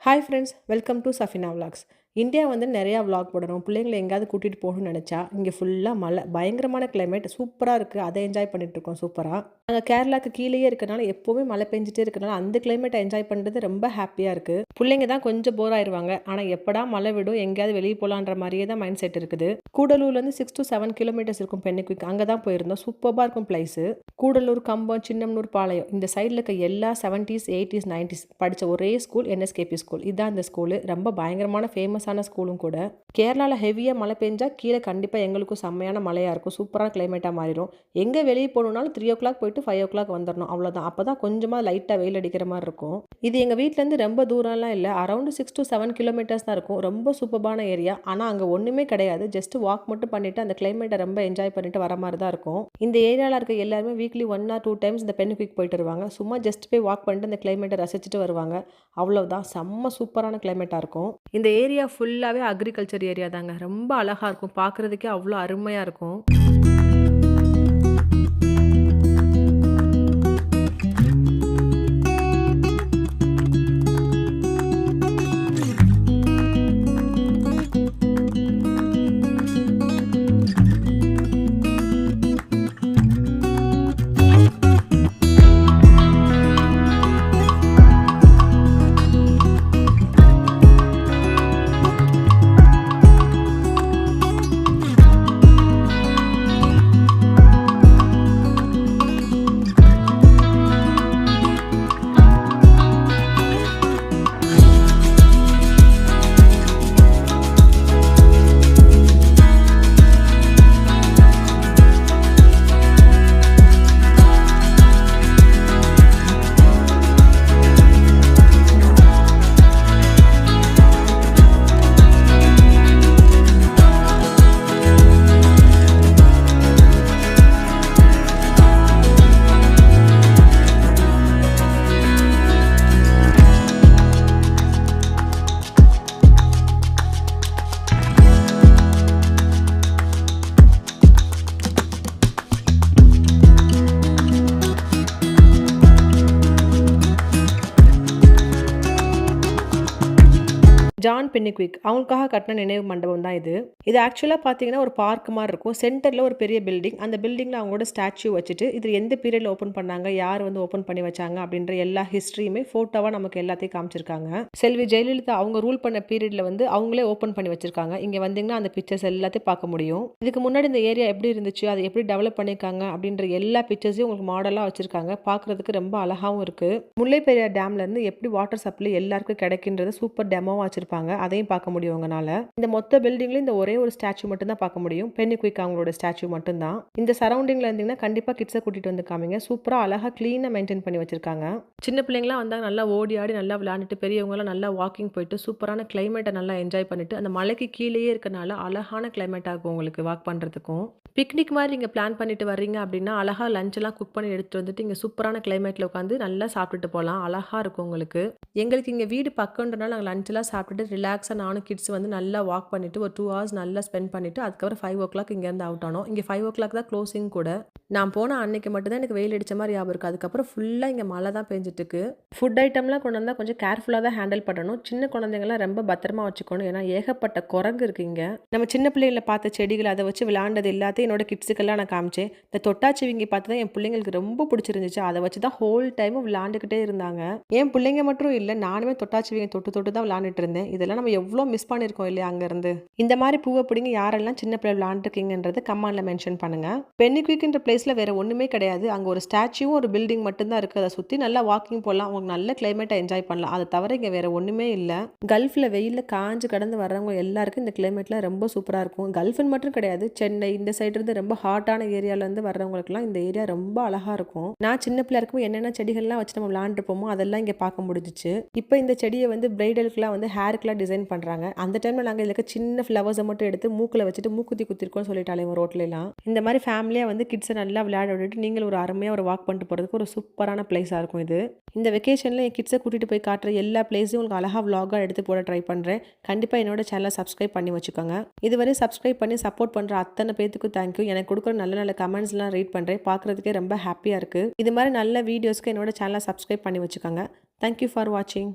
Hi friends, welcome to Safina vlogs. India வந்து நிறையா vlog போடணும், பிள்ளைங்களை எங்கேயாவது கூட்டிகிட்டு போகணும்னு நினச்சா இங்கே ஃபுல்லாக மழை, பயங்கரமான கிளைமேட், சூப்பராக இருக்குது. அதை என்ஜாய் பண்ணிகிட்ருக்கோம் சூப்பராக. நாங்கள் கேரளாவுக்கு கீழேயே இருக்கிறனால எப்போவுமே மழை பெஞ்சிட்டே இருக்கிறனால அந்த கிளைமேட்டை என்ஜாய் பண்ணுறது ரொம்ப ஹாப்பியாக இருக்குது. பிள்ளைங்க தான் கொஞ்சம் போர் ஆயிடுவாங்க, ஆனால் எப்படா மழை விடும் எங்கேயாவது வெளியே போகலான்ற மாதிரியே தான் மைண்ட் செட் இருக்குது. கூடலூர்லேருந்து 6 to 7 கிலோமீட்டர்ஸ் இருக்கும் பென்னிக்விக். அங்கே தான் போயிருந்தோம். சூப்பராக இருக்கும் பிளேஸு. கூடலூர், கம்பம், சின்னம்னூர், பாளையம் இந்த சைடில் இருக்க எல்லா 70s 80s 90s படித்த ஒரே ஸ்கூல் NSKP ஸ்கூல். இதுதான் இந்த ஸ்கூலு. ரொம்ப பயங்கரமான ஃபேமஸான ஸ்கூலும் கூட. கேரளாவில் ஹெவியாக மழை பெஞ்சா கீழே கண்டிப்பாக எங்களுக்கும் செம்மையான மழையாக இருக்கும். சூப்பரான கிளைமேட்டாக மாறிடும். எங்கே வெளியே போகணுன்னாலும் 3 o'clock போயிட்டு 5 o'clock வந்துடணும், அவ்வளோதான். அப்போ தான் கொஞ்சமாக லைட்டாக வெயில் அடிக்கிற மாதிரி இருக்கும். இது எங்கள் வீட்டிலேருந்து ரொம்ப தூரம்லாம் இல்லை, அரௌண்ட் 6 to 7 கிலோமீட்டர்ஸ் தான் இருக்கும். ரொம்ப சூப்பரான ஏரியா. ஆனால் அங்கே ஒன்றுமே கிடையாது, ஜஸ்ட் வாக் மட்டும் பண்ணிவிட்டு அந்த கிளைமேட்டை ரொம்ப என்ஜாய் பண்ணிட்டு வர மாதிரி தான் இருக்கும். இந்த ஏரியாவில் இருக்க எல்லாருமே வீக்லி 1 or 2 times இந்த பென்னிக்விக் போயிட்டு வருவாங்க. சும்மா ஜஸ்ட் போய் வாக் பண்ணிட்டு அந்த கிளைமேட்டை ரசிச்சுட்டு வருவாங்க. அவ்வளோதான், செம்ம சூப்பரான கிளைமேட்டாக இருக்கும். இந்த ஏரியா ஃபுல்லாகவே அக்ரிகல்ச்சர் ஏரியா தாங்க. ரொம்ப அழகாக இருக்கும், பார்க்குறதுக்கே அவ்வளோ அருமையாக இருக்கும். ஜான் பென்னிக்விக் அவங்களுக்காக கட்டின நினைவு மண்டபம் தான் இது. இது ஆக்சுவலாக பார்த்தீங்கன்னா ஒரு பார்க் மாதிரி இருக்கும். சென்டரில் ஒரு பெரிய பில்டிங். அந்த பில்டிங்கில் அவங்களோட ஸ்டாச்சு வச்சுட்டு இது எந்த பீரியடில் ஓப்பன் பண்ணாங்க, யார் வந்து ஓப்பன் பண்ணி வச்சாங்க அப்படின்ற எல்லா ஹிஸ்ட்ரியுமே ஃபோட்டோவாக நமக்கு எல்லாத்தையும் காமிச்சிருக்காங்க. செல்வி ஜெயலலிதா அவங்க ரூல் பண்ண பீரியடில் வந்து அவங்களே ஓப்பன் பண்ணி வச்சிருக்காங்க. இங்கே வந்தீங்கன்னா அந்த பிக்சர்ஸ் எல்லாத்தையும் பார்க்க முடியும். இதுக்கு முன்னாடி இந்த ஏரியா எப்படி இருந்துச்சு, அதை எப்படி டெவலப் பண்ணியிருக்காங்க அப்படின்ற எல்லா பிக்சர்ஸையும் உங்களுக்கு மாடலாக வச்சிருக்காங்க. பார்க்குறதுக்கு ரொம்ப அழகாகவும் இருக்குது. முல்லை பெரியார் டேம்லேருந்து எப்படி வாட்டர் சப்ளை எல்லாருக்கும் கிடைக்கின்றது சூப்பர் டெமோவாக வச்சிருப்பாங்க. அதையும் பார்க்க முடியும் உங்களால. இந்த மொத்த பில்டிங்ல இந்த ஒரே ஒரு ஸ்டாச்சு மட்டும் தான் பார்க்க முடியும். பென்னிக்விக் அவங்களோட ஸ்டாச்சு மட்டும் தான். இந்த சரௌண்டிங்ல இருந்தீங்கன்னா கண்டிப்பா கிட்ஸை கூட்டிட்டு வந்து காமிங்க. சூப்பரா அழகா கிளீனா மெயின்டைன் பண்ணி வச்சிருக்காங்க. சின்ன பிள்ளைங்களாம் வந்தா நல்லா ஓடி ஆடி நல்லா விளையாண்டுட்டு, பெரியவங்க எல்லாம் நல்லா வாக்கிங் போயிட்டு சூப்பரான கிளைமேட்டை நல்லா என்ஜாய் பண்ணிட்டு, அந்த மலைக்கு கீழேயே இருக்கனால அழகான கிளைமேட்டா இருக்கும் உங்களுக்கு வாக் பண்றதுக்கும். பிக்னிக் மாதிரி நீங்க பிளான் பண்ணிட்டு வர்றீங்க அப்படின்னா அழகா லஞ்ச் எல்லாம் குக் பண்ணி எடுத்துட்டு வந்துட்டு இங்க சூப்பரான கிளைமேட்ல உட்காந்து நல்லா சாப்பிட்டுட்டு போகலாம். அழகா இருக்கும் உங்களுக்கு. எங்களுக்கு இங்க வீடு பக்கம்ன்றனால நாங்கள் லஞ்ச் எல்லாம் சாப்பிட்டுட்டு ரிலாக்ஸாக நானும் கிட்ஸ் வந்து நல்லா வாக் பண்ணிட்டு ஒரு 2 hours நல்லா ஸ்பெண்ட் பண்ணிட்டு அதுக்கப்புறம் 5 o'clock இங்கேருந்து அவுட் ஆனோம். இங்கே 5 o'clock தான் க்ளோசிங் கூட. நான் போன அன்னைக்கு மட்டும்தான் எனக்கு வெயில் அடித்த மாதிரி ஞாபகம் இருக்குது. அதுக்கப்புறம் ஃபுல்லாக இங்கே மழை தான் பெஞ்சிட்டு இருக்கு. ஃபுட் ஐட்டம்லாம் கொண்டு வந்தால் கொஞ்சம் கேர்ஃபுல்லாக தான் ஹேண்டில் பண்ணணும். சின்ன குழந்தைங்களாம் ரொம்ப பத்திரமா வச்சுக்கணும். ஏன்னா ஏகப்பட்ட குரங்கு இருக்குது இங்கே. நம்ம சின்ன பிள்ளைகளை பார்த்த செடிகள் அதை வச்சு விளையாண்டது எல்லாத்தையும் என்னோட கிட்ஸுக்கெல்லாம் நான் காமிச்சேன். இந்த தொட்டாச்சிவிங்கி பார்த்து தான் என் பிள்ளைங்களுக்கு ரொம்ப பிடிச்சிருந்துச்சு. அதை வச்சு தான் ஹோல் டைமும் விளையாண்டுக்கிட்டே இருந்தாங்க. என் பிள்ளைங்க மட்டும் இல்லை, நானுமே தொட்டாச்சிவிங்கி தொட்டு தான் விளையாண்டுட்டு இருந்தேன். இதெல்லாம் நம்ம எவ்வளோ மிஸ் பண்ணியிருக்கோம் இல்லையா அங்கேருந்து. இந்த மாதிரி பூவை பிடிங்க யாரெல்லாம் சின்ன பிள்ளை விளையாண்டுருக்கீங்கன்றது கமெண்ட்ல மென்ஷன் பண்ணுங்க. பென்னிக்விக்ன்ற பிளேஸில் வேற ஒன்றுமே கிடையாது. அங்கே ஒரு ஸ்டாச்சுவும் ஒரு பில்டிங் மட்டும்தான் இருக்குது. அதை சுற்றி நல்லா வாக்கிங் போகலாம், உங்களுக்கு நல்ல கிளைமேட்டை என்ஜாய் பண்ணலாம். அதை தவிர இங்கே வேற ஒன்றுமே இல்லை. கல்ஃபில் வெயிலில் காஞ்சு கடந்து வர்றவங்க எல்லாருக்கும் இந்த கிளைமேட்லாம் ரொம்ப சூப்பராக இருக்கும். கல்ஃப்னு மட்டும் கிடையாது, சென்னை இந்த சைடு இருந்து ரொம்ப ஹாட்டான ஏரியாவிலேருந்து வர்றவங்களுக்குலாம் இந்த ஏரியா ரொம்ப அழகாக இருக்கும். நான் சின்ன பிள்ளை இருக்கும் என்னென்ன செடிகள்லாம் வச்சு நம்ம விளையாண்டுருப்போமோ அதெல்லாம் இங்கே பார்க்க முடிஞ்சிச்சு. இப்போ இந்த செடியை வந்து பிரைடலுக்குலாம் வந்து ஹேருக்குலாம் டிசைன் பண்ணுறாங்க. அந்த டைமில் நாங்கள் இதுக்கு சின்ன ஃப்ளவர்ஸை மட்டும் எடுத்து மூக்கில் வச்சுட்டு மூக்குத்தி குத்திருக்கோம்னு சொல்லிட்டாலே ரோட்லாம். இந்த மாதிரி ஃபேமிலியாக வந்து கிட்ஸை நல்லா விளையாட விட்டுட்டு நீங்கள் ஒரு அருமையாக ஒரு வாக் பண்ணிட்டு போகிறதுக்கு ஒரு சூப்பரான பிளேஸாக இருக்கும் இது. இந்த வெக்கேஷனில் என் கிட்ஸை கூட்டிகிட்டு போய் காட்டுற எல்லா பிளேஸையும் உங்களுக்கு அழகாக விலாகாக எடுத்து போட ட்ரை பண்ணுறேன். கண்டிப்பாக என்னோட சேனலை சப்ஸ்கிரைப் பண்ணி வச்சுக்கோங்க. இதுவரை சப்ஸ்கிரைப் பண்ணி சப்போர்ட் பண்ணுற அத்தனை பேத்துக்கும் தேங்க்யூ. எனக்கு கொடுக்குற நல்ல நல்ல கமெண்ட்ஸ்லாம் ரீட் பண்ணுறேன். பார்க்குறதுக்கே ரொம்ப ஹாப்பியாக இருக்குது. இது மாதிரி நல்ல வீடியோஸ்க்கு என்னோட சேனலை சப்ஸ்கிரைப் பண்ணி வச்சுக்கோங்க. தேங்க்யூ ஃபார் வாட்சிங்.